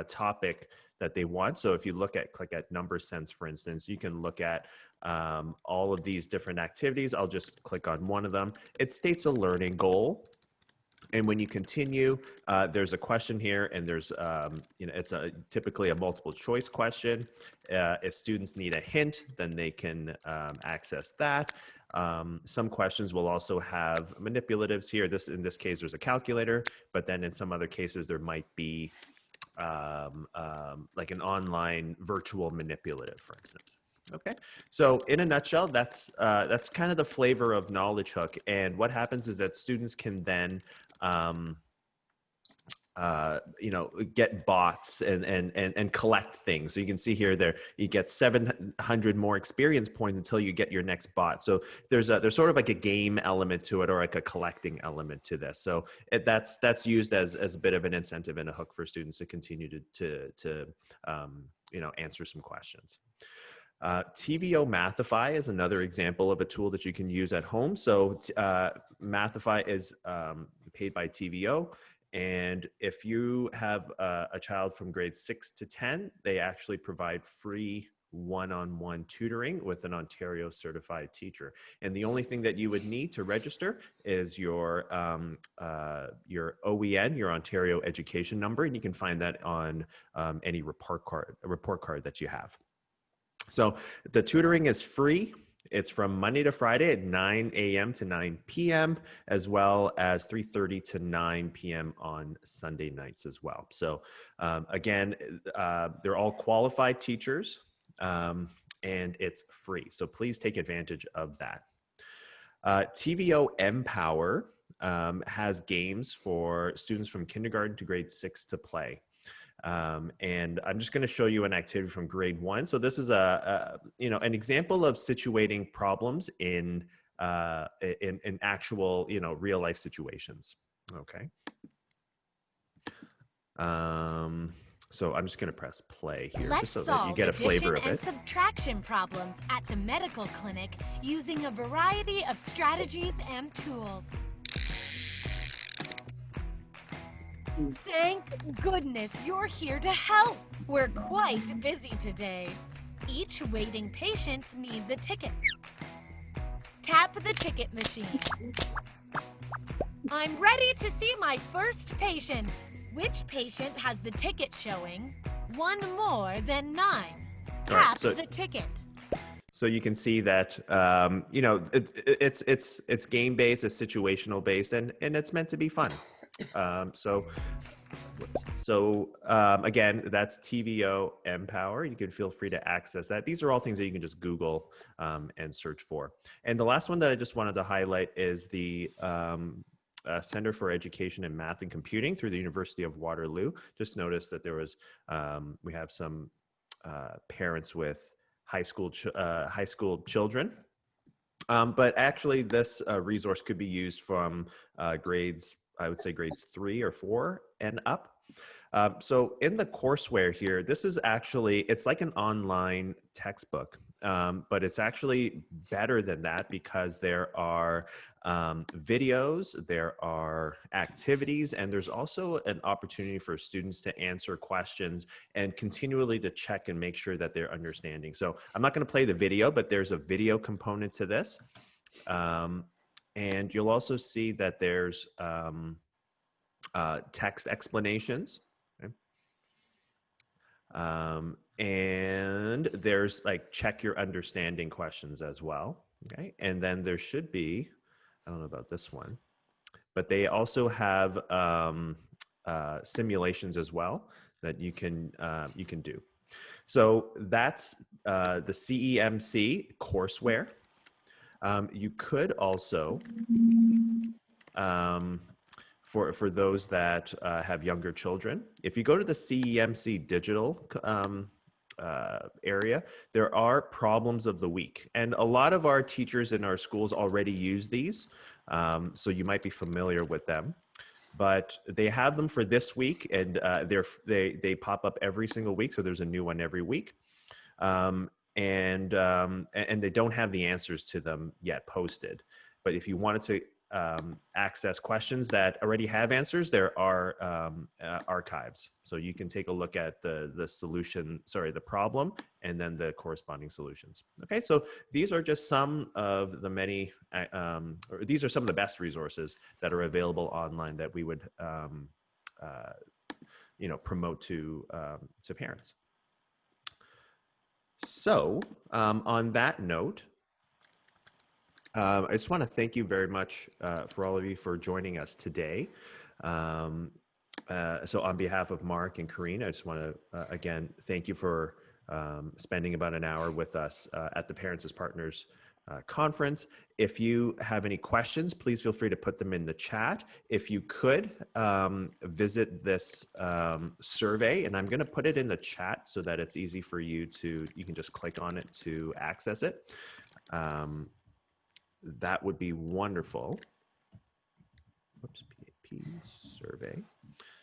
topic that they want. So if you click at number sense, for instance, you can look at all of these different activities. I'll just click on one of them. It states a learning goal. And when you continue, there's a question here, and there's, it's typically a multiple choice question. If students need a hint, then they can access that. Some questions will also have manipulatives here. In this case, there's a calculator, but then in some other cases, there might be like an online virtual manipulative, for instance. Okay, so in a nutshell, that's kind of the flavor of Knowledge Hook. And what happens is that students can then get bots and collect things. So you can see here, you get 700 more experience points until you get your next bot. So there's sort of like a game element to it, or like a collecting element to this. So that's used as a bit of an incentive and a hook for students to continue to answer some questions. TVO Mathify is another example of a tool that you can use at home. So Mathify is paid by TVO. And if you have a child from grades 6 to 10, they actually provide free one-on-one tutoring with an Ontario certified teacher. And the only thing that you would need to register is your OEN, your Ontario education number, and you can find that on any report card that you have. So the tutoring is free. It's from Monday to Friday at 9 a.m. to 9 p.m., as well as 3:30 to 9 p.m. on Sunday nights as well. So again, they're all qualified teachers, and it's free. So please take advantage of that. TVO Empower has games for students from kindergarten to grade 6 to play. And I'm just going to show you an activity from grade 1. So this is an example of situating problems in actual, real life situations. Okay. So I'm just going to press play here, just so that you get a flavor of it. Let's solve addition and subtraction problems at the medical clinic using a variety of strategies and tools. Thank goodness you're here to help. We're quite busy today. Each waiting patient needs a ticket. Tap the ticket machine. I'm ready to see my first patient. Which patient has the ticket showing 1 more than 9? Tap the ticket. So you can see that it's game based, it's situational based, and it's meant to be fun. Again, that's TVO Empower. You can feel free to access that. These are all things that you can just Google and search for. And the last one that I just wanted to highlight is the Center for Education in Math and Computing through the University of Waterloo. Just noticed that there was, we have some parents with high school children. But actually, this resource could be used from grades, I would say grades 3 or 4 and up. So in the courseware here, this is actually, it's like an online textbook, but it's actually better than that because there are videos, there are activities, and there's also an opportunity for students to answer questions and continually to check and make sure that they're understanding. So I'm not going to play the video, but there's a video component to this. And you'll also see that there's text explanations. Okay. And there's like check your understanding questions as well. Okay. And then there should be, I don't know about this one, but they also have simulations as well that you can do. So that's the CEMC courseware. You could also, for those that have younger children, if you go to the CEMC digital area, there are problems of the week. And a lot of our teachers in our schools already use these, so you might be familiar with them. But they have them for this week, and they pop up every single week, so there's a new one every week. And they don't have the answers to them yet posted. But if you wanted to access questions that already have answers, there are archives. So you can take a look at the solution, sorry, the problem, and then the corresponding solutions. Okay, so these are just some of the many, or these are some of the best resources that are available online that we would, promote to parents. So on that note, I just want to thank you very much for all of you for joining us today. So on behalf of Mark and Karine, I just want to, again, thank you for spending about an hour with us at the Parents as Partners conference. If you have any questions, please feel free to put them in the chat. If you could visit this survey, and I'm going to put it in the chat so that it's easy for you can just click on it to access it. That would be wonderful. Whoops, PAP survey.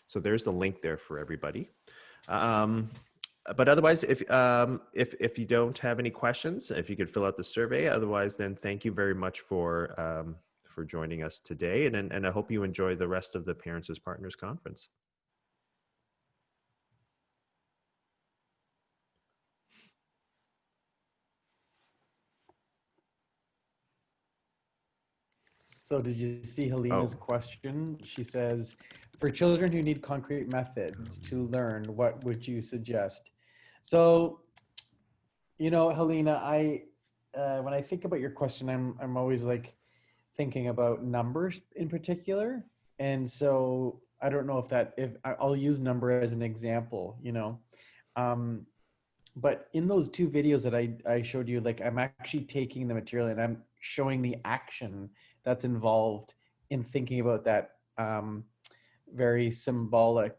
So there's the link there for everybody. But otherwise, if you don't have any questions, if you could fill out the survey. Otherwise, then thank you very much for joining us today, and I hope you enjoy the rest of the Parents as Partners conference. So did you see Helena's question? She says, for children who need concrete methods to learn, what would you suggest? So, Helena, when I think about your question, I'm always like thinking about numbers in particular. And so I don't know if I'll use number as an example, but in those 2 videos that I showed you, like I'm actually taking the material and I'm showing the action that's involved in thinking about that very symbolic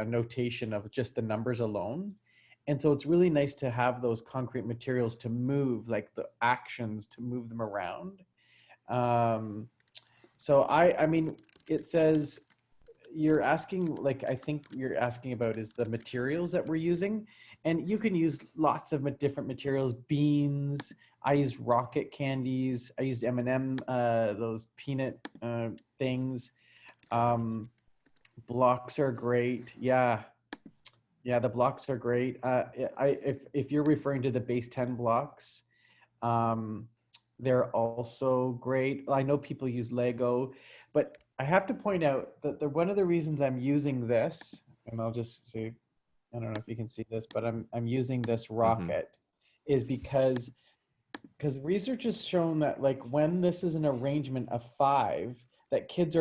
notation of just the numbers alone. And so it's really nice to have those concrete materials to move, like the actions to move them around. So I mean, it says you're asking, like, I think you're asking about is the materials that we're using. And you can use lots of different materials, beans. I used rocket candies. I used M&M, those peanut things. Blocks are great. Yeah, the blocks are great. If you're referring to the base 10 blocks, they're also great. I know people use Lego, but I have to point out that one of the reasons I'm using this, and I'll just say, I don't know if you can see this, but I'm using this rocket, is because research has shown that, like, when this is an arrangement of 5, that kids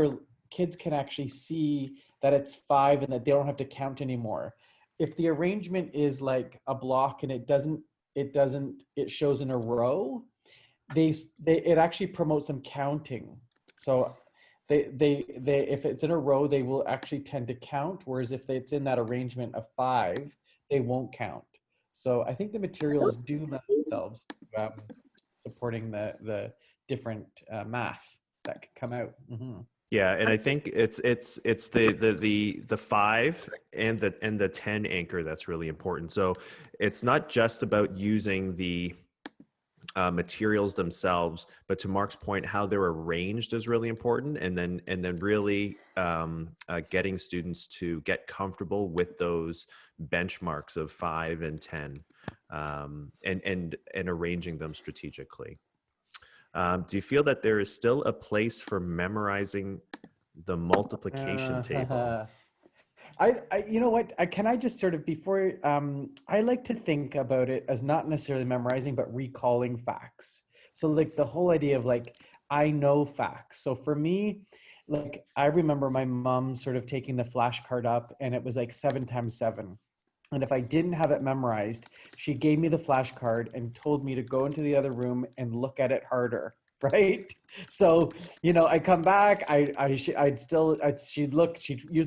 can actually see that it's 5 and that they don't have to count anymore. If the arrangement is like a block and it shows in a row, it actually promotes them counting. So if it's in a row, they will actually tend to count. Whereas if it's in that arrangement of 5, they won't count. So I think the materials do lend themselves to supporting the different math that could come out. Yeah, and I think it's the 5 and the 10 anchor that's really important. So it's not just about using the materials themselves, but to Mark's point, how they're arranged is really important, and then really getting students to get comfortable with those benchmarks of 5 and 10, and arranging them strategically. Do you feel that there is still a place for memorizing the multiplication table? You know what? Can I just sort of before I like to think about it as not necessarily memorizing, but recalling facts. So like the whole idea of like I know facts. So for me, like I remember my mom sort of taking the flashcard up, and it was like 7 times 7. And if I didn't have it memorized, she gave me the flashcard and told me to go into the other room and look at it harder. Right. So, you know, I come back, she'd use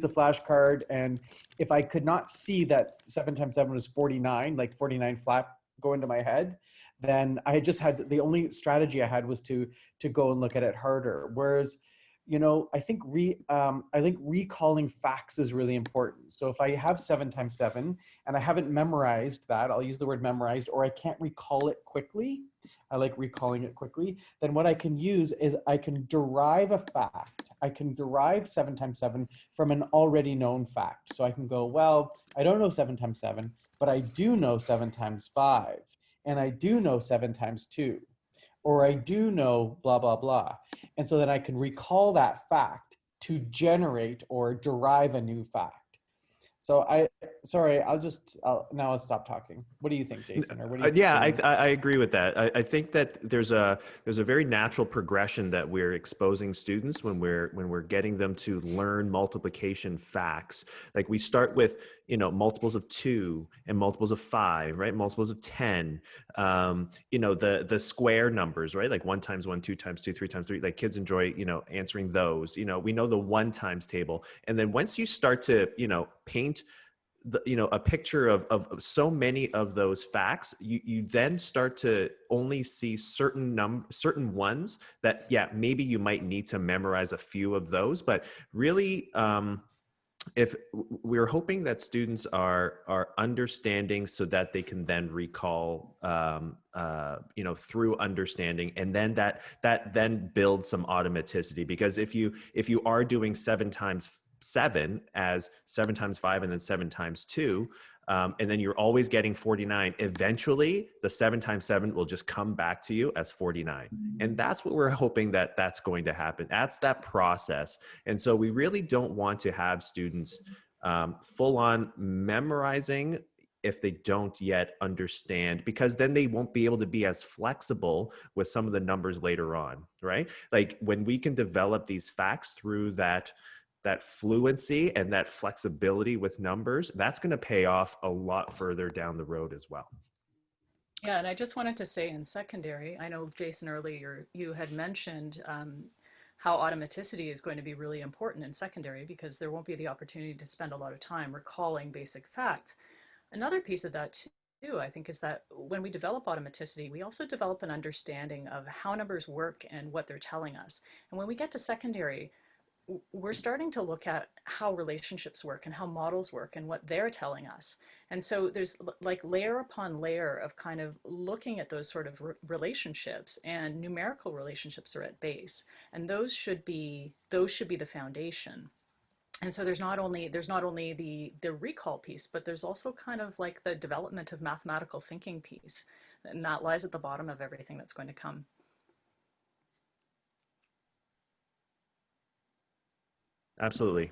the flashcard. And if I could not see that 7 times 7 was 49, like 49 flat go into my head, then I just had, the only strategy I had was to go and look at it harder. Whereas, you know, I think recalling facts is really important. So if I have 7 times 7 and I haven't memorized that, I'll use the word memorized, or I can't recall it quickly, I like recalling it quickly, then what I can use is I can derive a fact. I can derive 7 times 7 from an already known fact. So I can go, well, I don't know 7 times 7, but I do know 7 times 5, and I do know 7 times 2, or I do know blah, blah, blah. And so then I can recall that fact to generate or derive a new fact. So now I'll stop talking. What do you think, Jason? Or what do you think? Yeah, I agree with that. I think that there's a very natural progression that we're exposing students when we're getting them to learn multiplication facts. Like we start with, you know, multiples of 2 and multiples of 5, right? Multiples of 10. You know, the square numbers, right? Like 1 times 1, 2 times 2, 3 times 3. Like kids enjoy, you know, answering those. You know, we know the 1 times table, and then once you start to, you know, paint a picture of so many of those facts, you then start to only see certain ones that, yeah, maybe you might need to memorize a few of those, but really, if we're hoping that students are understanding so that they can then recall, you know, through understanding, and then that then builds some automaticity. Because if you are doing 7 times 7 as 7 times 5 and then 7 times 2, and then you're always getting 49, eventually the 7 times 7 will just come back to you as 49. And that's what we're hoping that's going to happen. That's that process. And so we really don't want to have students full on memorizing if they don't yet understand, because then they won't be able to be as flexible with some of the numbers later on, right? Like when we can develop these facts through that fluency and that flexibility with numbers, that's going to pay off a lot further down the road as well. Yeah, and I just wanted to say in secondary, I know Jason earlier, you had mentioned how automaticity is going to be really important in secondary because there won't be the opportunity to spend a lot of time recalling basic facts. Another piece of that too, I think, is that when we develop automaticity, we also develop an understanding of how numbers work and what they're telling us. And when we get to secondary, we're starting to look at how relationships work and how models work and what they're telling us. And so there's like layer upon layer of kind of looking at those sort of relationships, and numerical relationships are at base, and those should be the foundation. And so there's not only the recall piece, but there's also kind of like the development of mathematical thinking piece, and that lies at the bottom of everything that's going to come. Absolutely.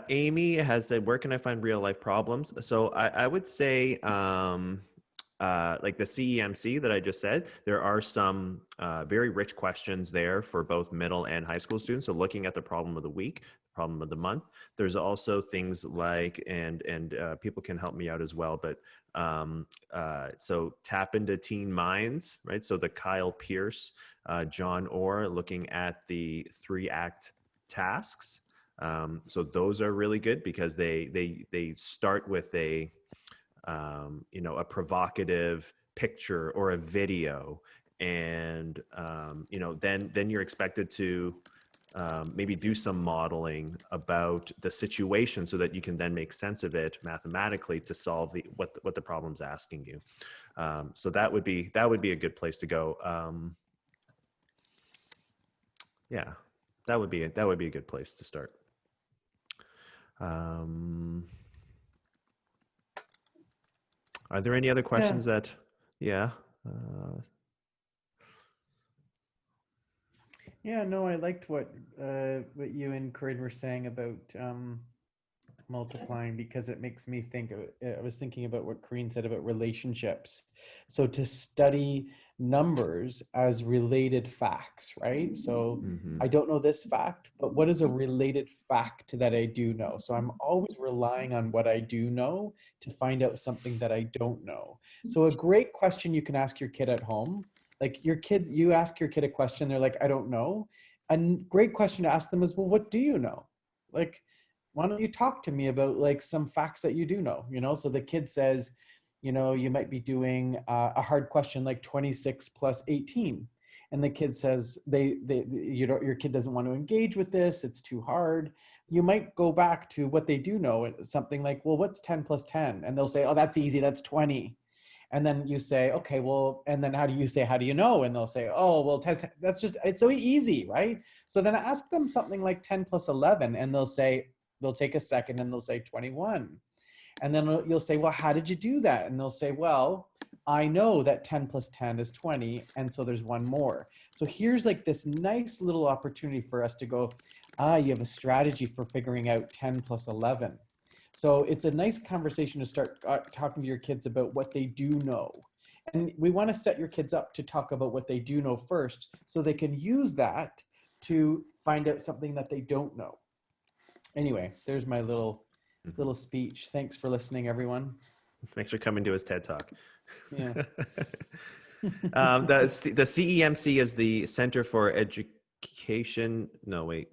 Amy has said, where can I find real life problems? So I would say, like the CEMC that I just said, there are some very rich questions there for both middle and high school students. So looking at the problem of the week, problem of the month. There's also things like, and people can help me out as well, but so tap into Teen Minds, right? So the Kyle Pierce, John Orr, looking at the 3-act tasks. So those are really good because they start with a you know, a provocative picture or a video, and you know, then you're expected to maybe do some modeling about the situation so that you can then make sense of it mathematically to solve what the problem's asking you. So that would be a good place to go. Yeah, that would be a good place to start. Are there any other questions that? Yeah. Yeah, no, I liked what you and Corinne were saying about multiplying, because it makes me think of, I was thinking about what Corinne said about relationships. So to study numbers as related facts, right? So I don't know this fact, but what is a related fact that I do know? So I'm always relying on what I do know to find out something that I don't know. So a great question you can ask your kid at home, like your kid, you ask your kid a question, they're like, I don't know. A great question to ask them is, well, what do you know? Like, why don't you talk to me about like some facts that you do know, you know? So the kid says, you know, you might be doing a hard question like 26 plus 18. And the kid says, you know, your kid doesn't want to engage with this. It's too hard. You might go back to what they do know, something like, well, what's 10 plus 10? And they'll say, oh, that's easy. That's 20. And then you say, okay, well, and then how do you know? And they'll say, oh, well, that's just, it's so easy, right? So then I ask them something like 10 plus 11, and they'll take a second and they'll say 21. And then you'll say, well, how did you do that? And they'll say, well, I know that 10 plus 10 is 20. And so there's one more. So here's like this nice little opportunity for us to go, you have a strategy for figuring out 10 plus 11. So it's a nice conversation to start talking to your kids about what they do know. And we want to set your kids up to talk about what they do know first, so they can use that to find out something that they don't know. Anyway, there's my little speech. Thanks for listening, everyone. Thanks for coming to his TED Talk. Yeah. The CEMC is the Center for Education. No, wait.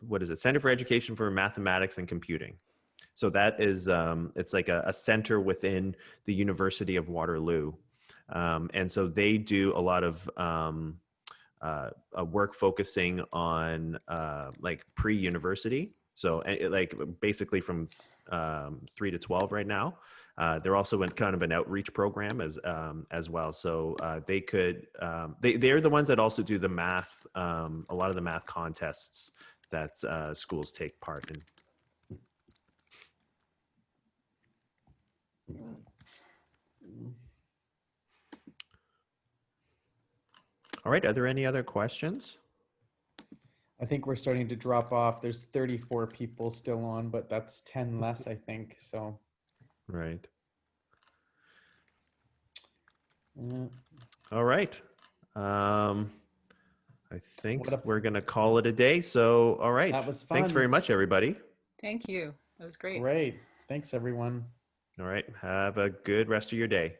What is it? Center for Education for Mathematics and Computing. So that is, it's like a center within the University of Waterloo. And so they do a lot of work focusing on like pre-university. So like basically from 3 to 12 right now. They're also in kind of an outreach program as well. So they could, they're the ones that also do the math, a lot of the math contests that schools take part in. All right, are there any other questions? I think we're starting to drop off. There's 34 people still on, but that's 10 less, I think. So. Right. All right. I think we're going to call it a day. So, all right. That was fun. Thanks very much, everybody. Thank you. That was great. Great. Thanks, everyone. All right. Have a good rest of your day.